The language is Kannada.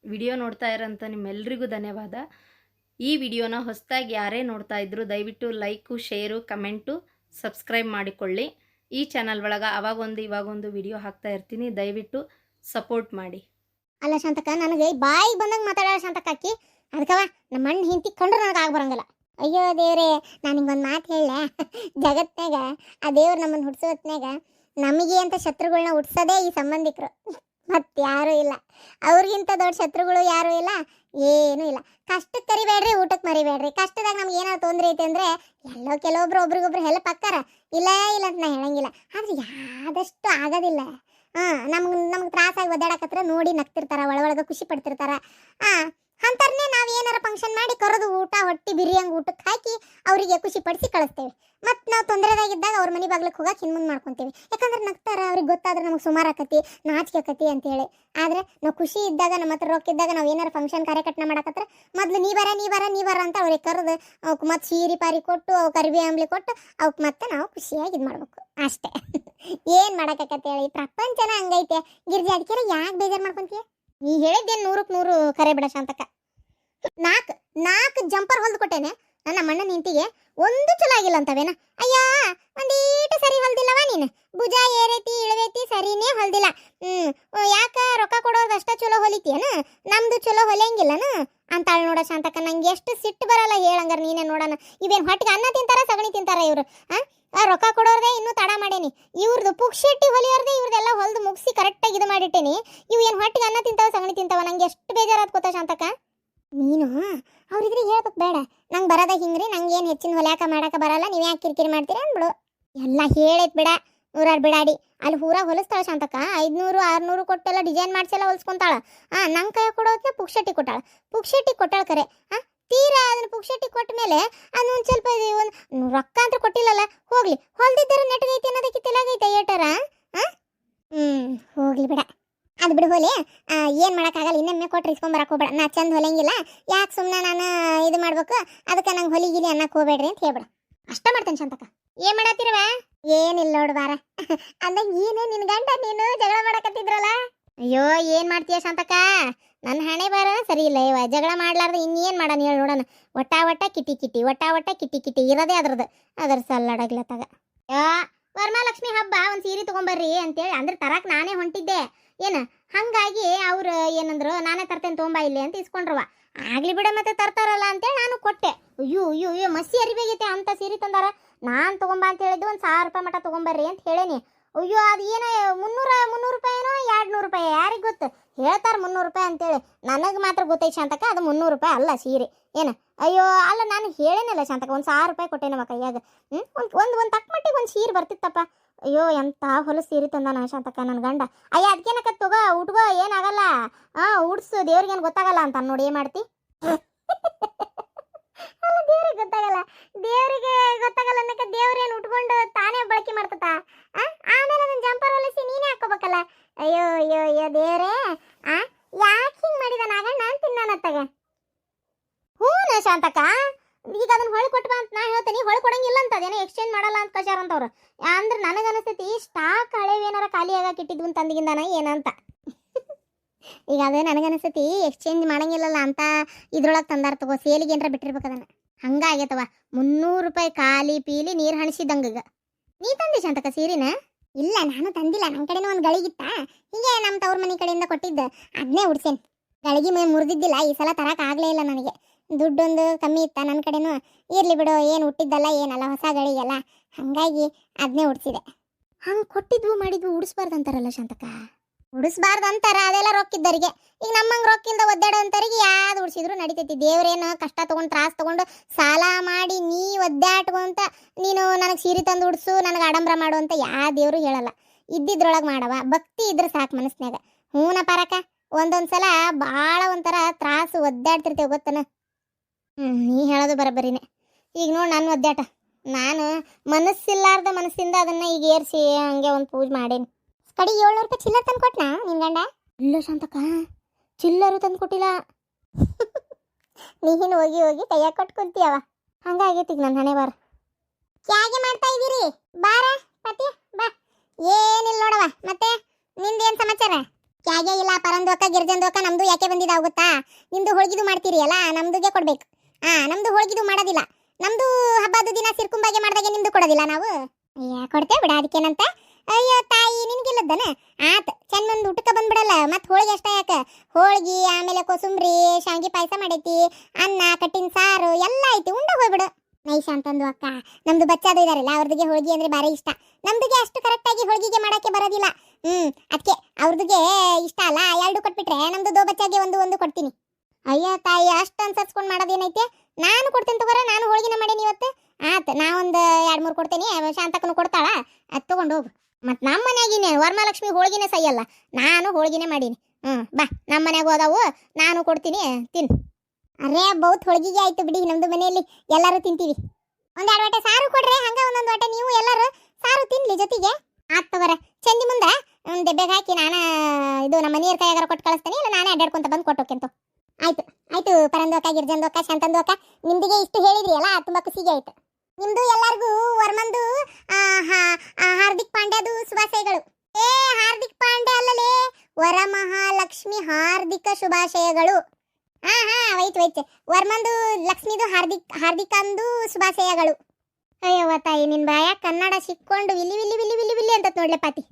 ವಿಡಿಯೋ ನೋಡ್ತಾ ಇರೋಂಥ ನಿಮ್ಮೆಲ್ರಿಗೂ ಧನ್ಯವಾದ. ಈ ವಿಡಿಯೋನ ಹೊಸದಾಗಿ ಯಾರೇ ನೋಡ್ತಾ ಇದ್ರು ದಯವಿಟ್ಟು ಲೈಕು, ಶೇರು, ಕಮೆಂಟು, ಸಬ್ಸ್ಕ್ರೈಬ್ ಮಾಡಿಕೊಳ್ಳಿ. ಈ ಚಾನಲ್ ಒಳಗೆ ಅವಾಗೊಂದು ಇವಾಗೊಂದು ವಿಡಿಯೋ ಹಾಕ್ತಾ ಇರ್ತೀನಿ. ದಯವಿಟ್ಟು ಸಪೋರ್ಟ್ ಮಾಡಿ. ಅಲ್ಲ ಶಾಂತಕ್ಕ, ನನಗೆ ಬಾಯಿಗೆ ಬಂದಂಗೆ ಮಾತಾಡೋ ಶಾಂತಕ್ಕ ಅಕ್ಕಿ. ಅದಕ್ಕವ ನಮ್ಮ ಅಣ್ಣ ಹಿಂತಿ ಕಂಡ್ರೆ ನನಗೆ ಆಗ ಬರಂಗಿಲ್ಲ. ಅಯ್ಯೋ ದೇವ್ರೆ, ನಾನು ಹಿಂಗೊಂದು ಮಾತು ಹೇಳ. ಜಗತ್ನಾಗ ಆ ದೇವ್ರು ನಮ್ಮನ್ನು ಹುಡ್ಸೋತ್ನಾಗ ನಮಗೆ ಅಂತ ಶತ್ರುಗಳನ್ನ ಹುಡ್ಸೋದೇ ಈ ಸಂಬಂಧಿಕರು, ಮತ್ತೆ ಯಾರೂ ಇಲ್ಲ. ಅವ್ರಿಗಿಂತ ದೊಡ್ಡ ಶತ್ರುಗಳು ಯಾರೂ ಇಲ್ಲ, ಏನೂ ಇಲ್ಲ. ಕಷ್ಟಕ್ಕೆ ಕರಿಬೇಡ್ರಿ, ಊಟಕ್ಕೆ ಮರಿಬೇಡ್ರಿ. ಕಷ್ಟದಾಗ ನಮ್ಗೆ ಏನಾದ್ರು ತೊಂದರೆ ಐತೆ ಅಂದರೆ ಎಲ್ಲೋ ಕೆಲವೊಬ್ರು ಒಬ್ರಿಗೊಬ್ರು ಹೆಲ್ಪ್ ಹಾಕ್ಕಾರ, ಇಲ್ಲ ಇಲ್ಲ ಅಂತ ನಾ ಹೇಳಂಗಿಲ್ಲ. ಆದ್ರೆ ಯಾದಷ್ಟು ಆಗೋದಿಲ್ಲ. ನಮ್ಗೆ ತ್ರಾಸಾಗಿ ಒದ್ದಾಡಕತ್ರ ನೋಡಿ ನಗ್ತಿರ್ತಾರ, ಒಳಗೆ ಖುಷಿ ಪಡ್ತಿರ್ತಾರ. ಅಂತರ್ನೇ ನಾವು ಏನಾರ ಫಂಕ್ಷನ್ ಮಾಡಿ ಕರೆದು ಊಟ ಹೊಟ್ಟಿ ಬಿರಿಯಂಗೆ ಊಟಕ್ಕೆ ಹಾಕಿ ಅವರಿಗೆ ಖುಷಿ ಪಡಿಸಿ ಕಳಿಸ್ತೇವೆ. ಮತ್ತು ನಾವು ತೊಂದರೆದಾಗಿದ್ದಾಗ ಅವ್ರ ಮನೆ ಬಾಗ್ಲಕ್ಕೆ ಹೋಗಕ್ಕೆ ಹಿಂದೆ ಮಾಡ್ಕೊತೀವಿ. ಯಾಕಂದ್ರೆ ನಗ್ತಾರ, ಅವ್ರಿಗೆ ಗೊತ್ತಾದ್ರೆ ನಮಗೆ ಸುಮಾರು ಆಕತಿ, ನಾಚಿಕೆ ಆಕತಿ ಅಂತೇಳಿ. ಆದರೆ ನಾವು ಖುಷಿ ಇದ್ದಾಗ, ನಮ್ಮ ಹತ್ರ ರೊಕ್ಕ ಇದ್ದಾಗ ನಾವು ಏನಾರ ಫಂಕ್ಷನ್ ಕಾರ್ಯಕರ್ತನ ಮಾಡಕತ್ರ ಮೊದಲು ನೀ ಬರ ಅಂತ ಅವ್ರಿಗೆ ಕರೆದು ಅವಕ್ಕೆ ಮತ್ತೆ ಸೀರೆ ಪಾರಿ ಕೊಟ್ಟು ಅವು ಕರಿಬಿ ಅಂಬ್ಲಿ ಕೊಟ್ಟು ಅವಕ್ಕೆ ಮತ್ತೆ ನಾವು ಖುಷಿಯಾಗಿ ಇದು ಮಾಡ್ಬೇಕು ಅಷ್ಟೇ. ಏನು ಮಾಡೋಕ್ಕಾಕತ್ತೆ ಹೇಳಿ, ಪ್ರಪಂಚನ ಹಂಗೈತೆ. ಗಿರ್ಜಿ ಅದಕ್ಕೆಲ್ಲ ಯಾಕೆ ಬೇಜಾರು ಮಾಡ್ಕೊಂತೀಯ? ನೀ ಹೇಳಿದ್ದೇನು 100ಕ್ಕೆ 100 ಕರೆ ಬಿಡ ಶಾಂತಕ್ಕ. ನಾಲ್ಕು ಜಂಪರ್ ಹೊಲ್ದು ಕೊಟ್ಟೇನೆ ನನ್ನ ಮಣ್ಣನ ನಿಂತಿಗೆ, ಒಂದು ಚಲೋ ಆಗಿಲ್ಲ ಅಂತವೇನ. ಅಯ್ಯ, ಒಂದೀಟು ಸರಿ ಹೊಲ್ದಿಲ್ಲವ ನೀನು. ಭುಜ ಏರೈತಿ ಇಳವೈತಿ ಸರಿನೇ ಹೊಲ್ದಿಲ್ಲ. ಯಾಕ ರೊಕ್ಕ ಕೊಡೋದು ಅಷ್ಟ ಚಲೋ ಹೊಲಿತೀಯನ, ನಮ್ದು ಚಲೋ ಹೊಲಿಯಂಗಿಲ್ಲನ ಅಂತಾಳೆ ನೋಡ ಶಾಂತಕ್ಕ. ನಂಗೆ ಎಷ್ಟು ಸಿಟ್ಟು ಬರಲ್ಲ ಹೇಳಂಗಾರ ನೀನೇ ನೋಡೋಣ. ಇವೇನು ಹೊಟ್ಟಿಗೆ ಅನ್ನ ತಿಂತಾರ ಸಗಣಿ ತಿಂತಾರ ಇವರು? ರೊಕ್ಕ ಕೊಡೋರ್ದೆ ಇನ್ನೂ ತಡ ಮಾಡೇನಿ. ಇವ್ರದ್ದು ಪುಕ್ಷೆಟ್ಟಿ ಹೊಲಿಯೋರ್ದೆ ಇವ್ರದೆಲ್ಲ ಹೊಲ್ದು ಮುಗಿಸಿ ಕರೆಕ್ಟಾಗಿ ಇದು ಮಾಡಿಟ್ಟೇನಿ. ಇವು ಏನು ಹೊಟ್ಟಿಗೆ ಅನ್ನ ತಿಂತಾವ ಸಗಣಿ ತಿಂತಾವ? ನಂಗೆ ಎಷ್ಟು ಬೇಜಾರಾದ ಗೊತ್ತಾ ಶಾಂತಕ್ಕ. ನೀನು ಅವ್ರಿದ್ರೆ ಹೇಳ್ಬೇಕು ಬೇಡ, ನಂಗೆ ಬರೋದ ಹಿಂಗ್ರಿ, ನಂಗೆ ಏನು ಹೆಚ್ಚಿನ ಹೊಲ್ಯಾಕ ಮಾಡಾಕ ಬರಲ್ಲ, ನೀವು ಯಾಕೆ ಕಿರಿಕಿರಿ ಮಾಡ್ತೀರಿ ಅಂದ್ಬಿಡು. ಎಲ್ಲ ಹೇಳೈತ್ ಬಿಡ, ನೂರಾರು ಬಿಡಾಡಿ. ಅಲ್ಲಿ ಹೂರ ಹೊಲಿಸ್ತಾಳ ಶಾಂತಕ್ಕ, 500 600 ಕೊಟ್ಟೆಲ್ಲ ಡಿಸೈನ್ ಮಾಡಿಸೆಲ್ಲ ಹೊಲಿಸ್ಕೊಂತಾಳ. ನಂಗೆ ಕೈ ಕೊಡೋದನ್ನ ಪುಕ್ಷೆಟ್ಟಿ ಕೊಟ್ಟಾಳ ಕರೆ. ತೀರಾ ಅದನ್ನ ಪುಕ್ಷೆಟ್ಟಿ ಕೊಟ್ಟ ಮೇಲೆ ಅದು ಒಂದು ಸ್ವಲ್ಪ ಒಂದು ರೊಕ್ಕ ಅಂತ ಕೊಟ್ಟಿಲ್ಲಲ್ಲ, ಹೋಗ್ಲಿ. ಹೊಲ್ದಿದ್ದರೆ ನೆಟ್ಗೈತಿ ಅನ್ನೋದಕ್ಕೆ ತೆಲಾಗೈತೆ ಏಟಾರ. ಹೋಗ್ಲಿ ಬಿಡ, ಅದು ಬಿಡು ಹೋಲಿ. ಏನು ಮಾಡೋಕ್ಕಾಗಲ್ಲ, ಇನ್ನೊಮ್ಮೆ ಕೊಟ್ರೆ ಇಸ್ಕೊಂಬರಕ್ಕೆ ಹೋಗ್ಬೇಡ. ನಾ ಚಂದ ಹೊಲಿಯಂಗಿಲ್ಲ, ಯಾಕೆ ಸುಮ್ಮನೆ ನಾನು ಇದು ಮಾಡ್ಬೇಕು, ಅದಕ್ಕೆ ನಂಗೆ ಹೊಲಿಗಿಲಿ ಅನ್ನಕ್ಕೆ ಹೋಗ್ಬೇಡ್ರಿ ಅಂತ ಹೇಳ್ಬಿಡ. ಅಷ್ಟ ಮಾಡ್ತೇನೆ ಶಾಂತಕ್ಕ. ಏನು ಮಾಡತ್ತೀರವ? ಏನಿಲ್ಲ ನೋಡು ಬಾರ. ಅಂದಾಗ ಏನು ನಿನ್ನ ಗಂಡ ನೀನು ಜಗಳ ಮಾಡಕತ್ತಿದ್ರಲ್ಲ? ಅಯ್ಯೋ, ಏನು ಮಾಡ್ತೀಯ ಶಾಂತಕ್ಕ? ನನ್ನ ಹಣೆ ಬಾರ ಸರಿ ಇಲ್ಲ ಇವ. ಜಗಳ ಮಾಡ್ಲಾರ್ದು ಇನ್ನೇನು ಮಾಡೋಣ ಹೇಳಿ ನೋಡೋಣ. ಒಟ್ಟ ಕಿಟಿ ಇರೋದೇ ಅದ್ರ ಸಲ್ಲಾಡಗ್ಲತ್ತಾಗ. ವರಮಹಾಲಕ್ಷ್ಮಿ ಹಬ್ಬ ಒಂದು ಸೀರೆ ತೊಗೊಂಬರ್ರಿ ಅಂತೇಳಿ ಅಂದ್ರೆ ತರಕ್ಕೆ ನಾನೇ ಹೊಂಟಿದ್ದೆ. ಏನು ಹಂಗಾಗಿ ಅವ್ರು ಏನಂದ್ರು, ನಾನೇ ತರ್ತೇನೆ ತೊಗೊಂಬ ಇಲ್ಲಿ ಅಂತ ಇಸ್ಕೊಂಡ್ರವ. ಆಗ್ಲಿ ಬಿಡ, ಮತ್ತೆ ತರ್ತಾರಲ್ಲ ಅಂತೇಳಿ ನಾನು ಕೊಟ್ಟೆ. ಅಯ್ಯೋ ಮಸಿ ಅರಿಬೇಗೈತೆ ಅಂತ ಸೀರೆ ತಂದಾರ. ನಾನು ತೊಗೊಂಬ ಅಂತ ಹೇಳಿದ್ದು ಒಂದು 1000 ರೂಪಾಯಿ ಮಟ್ಟ ತೊಗೊಂಬರ್ರಿ ಅಂತ ಹೇಳೇನಿ. ಅಯ್ಯೋ, ಅದು ಏನೋ 300 ರೂಪಾಯಿನೋ 200 ರೂಪಾಯಿ, ಯಾರಿಗೆ ಗೊತ್ತು? ಹೇಳ್ತಾರೆ 300 ರೂಪಾಯಿ ಅಂತೇಳಿ. ನನಗೆ ಮಾತ್ರ ಗೊತ್ತೈತೆ ಶಾಂತಕ್ಕ, ಅದು 300 ರೂಪಾಯಿ ಅಲ್ಲ ಸೀರೆ. ಏನು ಅಯ್ಯೋ, ಅಲ್ಲ ನಾನು ಹೇಳೇನಲ್ಲ ಶಾಂತಕ್ಕ, ಒಂದು 1000 ರೂಪಾಯಿ ಕೊಟ್ಟೆ ನಮ್ಮ ಕೈಯಾಗ. ಒಂದು ತಕ್ಕ ಮಟ್ಟಿಗೆ ಒಂದು ಸೀರೆ ಬರ್ತಿತ್ತಪ್ಪ. ಅಯ್ಯೋ, ಎಂಥ ಹೊಲಸು ಸೀರೆ ತಂದಾನ ಶಾಂತಕ್ಕ ನನ್ನ ಗಂಡ. ಅಯ್ಯ, ಅದಕ್ಕೇನಕ್ಕ ತಗೋ ಉಟ್ಗೋ, ಏನಾಗಲ್ಲ, ಉಡ್ಸು, ದೇವ್ರಿಗೇನು ಗೊತ್ತಾಗಲ್ಲ ಅಂತ ನೋಡಿ. ಏನು ಮಾಡ್ತಿ? ಅಲ್ಲ, ದೇವ್ರಿಗೆ ಗೊತ್ತಾಗಲ್ಲ ಅನ್ನಕ್ಕೆ ದೇವ್ರೇನು ಉಟ್ಕೊಂಡು ತಾನೇ ಬಳಕೆ ಮಾಡ್ತತ? ಆಮೇಲೆ ಅದನ್ನ ಜಂಪರ್ ಹೊಲಿಸಿ ನೀನೇ ಹಾಕೋಬೇಕಲ್ಲ. ಅಯ್ಯೋ ದೇವ್ರೇ, ಯಾಕೆ ಹಿಂಗೆ ಮಾಡಿದ ನಾಗಣ್ಣ ಅಂತೀನಿ ನಾನು ಅತ್ತಾಗ. ಹ್ಞೂ ಶಾಂತಕ್ಕ, ಈಗ ಅದನ್ನ ಹೊಳಿ ಕೊಟ್ಬಾ ಅಂತ ನಾ ಹೇಳ್ತೀನಿ. ಹೊಳಿ ಕೊಡಂಗಿಲ್ಲ ಅಂತ, ಅದೇನೋ ಎಕ್ಸ್ಚೇಂಜ್ ಮಾಡಲ್ಲ ಅಂತ ಕಳ್ಸ್ಯಾರ ಅಂತವ್ರು. ಅಂದ್ರೆ ನನಗನ್ನಿಸ್ತೈತಿ ಸ್ಟಾಕ್ ಹಳೇವೇನಾರ ಖಾಲಿ ಆಗಾಕಿಟ್ಟಿದ್ವು ಅಂತಂದಿಗಿಂದಾನ ಏನಂತ. ಈಗ ಅದೇ ನನಗನ್ನಿಸ್ತೈತಿ ಎಕ್ಸ್ಚೇಂಜ್ ಮಾಡಂಗಿಲ್ಲಲ್ಲ ಅಂತ ಇದ್ರೊಳಗೆ ತಂದಾರ ತಗೋ, ಸೇಲಿಗೆ ಏನಾರ ಬಿಟ್ಟಿರ್ಬೇಕು ಅದನ್ನ. ಹಂಗಾಗೈತವ. 300 ರೂಪಾಯಿ ಖಾಲಿ ಪೀಲಿ ನೀರು ಹಣಿಸಿದಂಗ. ನೀ ತಂದಿ ಶಾಂತಕ್ಕ ಸೀರಿನ? ಇಲ್ಲ, ನಾನು ತಂದಿಲ್ಲ. ನನ್ನ ಕಡೆನೂ ಒಂದು ಗಳಿಗಿತ್ತ, ಹೀಗೆ ನಮ್ಮ ತವ್ರ ಮನೆ ಕಡೆಯಿಂದ ಕೊಟ್ಟಿದ್ದ, ಅದನ್ನೇ ಉಡ್ಸೇನೆ. ಗಳಿಗೆ ಮುರಿದಿದ್ದಿಲ್ಲ, ಈ ಸಲ ತರಕ್ಕೆ ಆಗಲೇ ಇಲ್ಲ ನನಗೆ. ದುಡ್ಡೊಂದು ಕಮ್ಮಿ ಇತ್ತ ನನ್ನ ಕಡೆನೂ. ಇರ್ಲಿ ಬಿಡು, ಏನು ಹುಟ್ಟಿದ್ದಲ್ಲ ಏನಲ್ಲ, ಹೊಸ ಗಳಿಗೆಲ್ಲ, ಹಾಗಾಗಿ ಅದನ್ನೇ ಉಡ್ಸಿದೆ. ಹಂಗೆ ಕೊಟ್ಟಿದ್ವು ಮಾಡಿದ್ವು ಉಡಿಸ್ಬಾರ್ದು ಅಂತಾರಲ್ಲ ಶಾಂತಕ್ಕ. ಉಡಿಸ್ಬಾರ್ದು ಅಂತಾರ, ಅದೆಲ್ಲ ರೊಕ್ಕಿದ್ದರಿಗೆ. ಈಗ ನಮ್ಮಂಗೆ ರೊಕ್ಕಿಲ್ದ ಒದ್ದಾಡೋ ಅಂತರಿಗೆ ಯಾವ್ದು ಉಡ್ಸಿದ್ರು ನಡಿತೈತಿ. ದೇವ್ರೇನು ಕಷ್ಟ ತೊಗೊಂಡು ತ್ರಾಸ ತೊಗೊಂಡು ಸಾಲ ಮಾಡಿ ನೀ ಒದ್ದಾಟ್ಕೊಂತ ನೀನು ನನಗೆ ಸೀರೆ ತಂದು ಉಡ್ಸು, ನನಗೆ ಆಡಂಬರ ಮಾಡು ಅಂತ ಯಾವ ದೇವರು ಹೇಳಲ್ಲ. ಇದ್ದಿದ್ರೊಳಗೆ ಮಾಡವ, ಭಕ್ತಿ ಇದ್ರೆ ಸಾಕು ಮನಸ್ಸಿನಾಗ. ಹೂನ ಪರಕ, ಒಂದೊಂದ್ಸಲ ಭಾಳ ಒಂಥರ ತ್ರಾಸು ಒದ್ದಾಡ್ತಿರ್ತೇವೆ ಗೊತ್ತನ. ನೀ ಹೇಳೋದು ಬರಬರಿನೇ. ಈಗ ನೋಡಿ ನನ್ನ ಒದ್ದಾಟ, ನಾನು ಮನಸ್ಸಿಲ್ಲಾರ್ದ ಮನಸ್ಸಿಂದ ಅದನ್ನು ಈಗ ಏರಿಸಿ ಹಂಗೆ ಒಂದು ಪೂಜೆ ಮಾಡೇನಿ. ಕಡಿ 700 ರೂಪಾಯಿ ಚಿಲ್ಲರ್ ತಂದು ಕೊಟ್ನಾ ನಿನ್ ಗಂಡ? ಇಲ್ಲ ಶಾಂತಕ್ಕ, ಚಿಲ್ಲರು ತಂದು ಕೊಟ್ಟಿಲ್ಲ. ನೀನು ಹೋಗಿ ಕೈಯಾಗ ಕೊಟ್ಕೊಂತೀಯವ. ಹಂಗಾಗೈತಿ ನನ್ನ ಹಣೆ ಬಾರ. ಹೇಗೆ ಮಾಡ್ತಾ ಇದ್ದೀರಿ? ಬಾರ ಪತಿ ಬಾ. ಏನಿಲ್ಲ ನೋಡವ, ಮತ್ತೆ ನಿಂದೇನು ಸಮಾಚಾರ? ಕ್ಯಾಗೆ ಇಲ್ಲ ಪರಂದೋಕ ಗಿರ್ಜಂದೋಕ ನಮ್ದು ಯಾಕೆ ಬಂದಿದ ಗೊತ್ತಾ? ನಿಮ್ದು ಹೋಳ್ಗಿದು ಮಾಡ್ತೀರಿ ಅಲ್ಲ, ನಮ್ದುಗೆ ಕೊಡ್ಬೇಕು. ನಮ್ದು ಹೋಳ್ಗಿದು ಮಾಡೋದಿಲ್ಲ. ನಮ್ದು ಹಬ್ಬದ ದಿನ ಸಿರ್ಕುಂಬಾಗೆ ಮಾಡಿದಾಗೆ ನಿಮ್ದು ಕೊಡೋದಿಲ್ಲ ನಾವು. ಅಯ್ಯ ಕೊಡ್ತೇವೆ ಬಿಡ, ಅದಕ್ಕೇನಂತ. ಅಯ್ಯೋ ತಾಯಿ ನಿನ್ಗಿಲ್ಲದನ ಆತ ಚಂದ ಊಟಕ್ಕೆ ಬಂದ್ಬಿಡಲ್ಲ. ಮತ್ತೆ ಹೋಳಿಗೆ ಅಷ್ಟ ಯಾಕೆ, ಹೋಳ್ಗಿ ಆಮೇಲೆ ಕೋಸುಂಬ್ರಿ ಶಾವಿಗೆ ಪಾಯಸ ಮಾಡೈತಿ, ಅನ್ನ ಕಟ್ಟಿನ ಸಾರು ಎಲ್ಲ ಐತಿ, ಉಂಡ ಹೋಗ್ಬಿಡು. ನೈಶ ಅಂತಂದು ಅಕ್ಕ, ನಮ್ದು ಬಚ್ಚಾದು ಇದಾರಲ್ಲ ಅವ್ರದಿಗೆ ಹೋಳ್ಗಿ ಅಂದ್ರೆ ಬಾರಿ ಇಷ್ಟ. ನಮ್ದುಗೆ ಅಷ್ಟು ಕರೆಕ್ಟ್ ಆಗಿ ಹೋಳ್ಗಿಗೆ ಮಾಡಕ್ಕೆ ಬರೋದಿಲ್ಲ. ಅದಕ್ಕೆ ಅವ್ರದಿಗೆ ಇಷ್ಟ ಅಲ್ಲ, ಎರಡು ಕೊಟ್ಬಿಟ್ರೆ ನಮ್ದು ದೋ ಬಚ್ಚಾಗೆ ಒಂದು ಕೊಡ್ತೀನಿ. ಅಯ್ಯ ತಾಯಿ ಅಷ್ಟು ಅನ್ಸರ್ಸ್ಕೊಂಡು ಮಾಡೋದೇನೈತೆ? ನಾನು ಕೊಡ್ತೇನೆ ತಗೋರ, ನಾನು ಹೋಳ್ಗಿನ ಮಾಡೇನಿ ಇವತ್ತು. ಆತ ನಾ ಒಂದು 2-3 ಕೊಡ್ತೇನೆ, ಶಾಂತಕ್ಕನು ಕೊಡ್ತಾಳ, ಅದು ತಗೊಂಡು ಹೋಗು. ಮತ್ತು ನಮ್ಮ ಮನ್ಯಾಗಿನೇ ವರಮಹಾಲಕ್ಷ್ಮಿ ಹೋಳ್ಗಿನೇ ಸೈಯಲ್ಲ, ನಾನು ಹೋಳ್ಗಿನೇ ಮಾಡೀನಿ. ಬಾ ನಮ್ಮ ಮನ್ಯಾಗ ಹೋದವು, ನಾನು ಕೊಡ್ತೀನಿ, ತಿನ್ನು. ಅರೇ ಬಹುತ್ ಹೋಳ್ಗಿಗೆ ಆಯ್ತು ಬಿಡಿ, ನಮ್ದು ಮನೆಯಲ್ಲಿ ಎಲ್ಲರೂ ತಿಂತೀವಿ. 1-2 ವಾಟೆ ಸಾರು ಕೊಡ್ರಿ, ಹಂಗ ಒಂದೊಂದು ವಾಟೆ ನೀವು ಎಲ್ಲರೂ ಸಾರು ತಿನ್ಲಿ ಜೊತೆಗೆ. ಆತ್ ತಗೋರ, ಚಂದಿ ಮುಂದೆ ದೆಬ್ಬೆಗೆ ಹಾಕಿ ನಾನು ಇದು ನಮ್ಮ ಮನೆಯವ್ರ ಕೈಯಾಗಾರ ಕೊಟ್ಟು ಕಳಿಸ್ತೀನಿ, ಇಲ್ಲ ನಾನೇ ಅಡ್ಡಾಡ್ಕೊಂತ ಬಂದು ಕೊಟ್ಟೋಕೆಂತ. ಆಯ್ತು ಆಯ್ತು ಪರಂದೋಕ ಗಿರ್ಜಂದೋಕ ಶಾಂತಂದೋಕ, ನಿಮ್ದಿಗೆ ಇಷ್ಟು ಹೇಳಿದ್ರಿ ಅಲ್ಲ, ತುಂಬಾ ಖುಷಿಗೆ ಆಯ್ತು. ನಿಮ್ದು ಎಲ್ಲರಿಗೂ ವರ್ಮಂದು ಹಾರ್ದಿಕ್ ಪಾಂಡ್ಯದು ಶುಭಾಶಯಗಳು. ಹಾರ್ದಿಕ್ ಪಾಂಡ್ಯ ಅಲ್ಲಲೇ, ವರಮಹಾಲಕ್ಷ್ಮಿ ಹಾರ್ದಿಕ ಶುಭಾಶಯಗಳು. ವೈತ್ ವರ್ಮಂದು ಲಕ್ಷ್ಮಿದು ಹಾರ್ದಿಕಂದು ಶುಭಾಶಯಗಳು. ಅಯ್ಯವ್ವ ತಾಯಿ, ನಿನ್ ಬಾಯ ಕನ್ನಡ ಸಿಕ್ಕೊಂಡು ವಿಲಿ ವಿಲಿ ವಿಲಿ ವಿಲಿ ವಿಲಿ ಅಂತ ನೋಡ್ಲೆ ಪಾತಿ.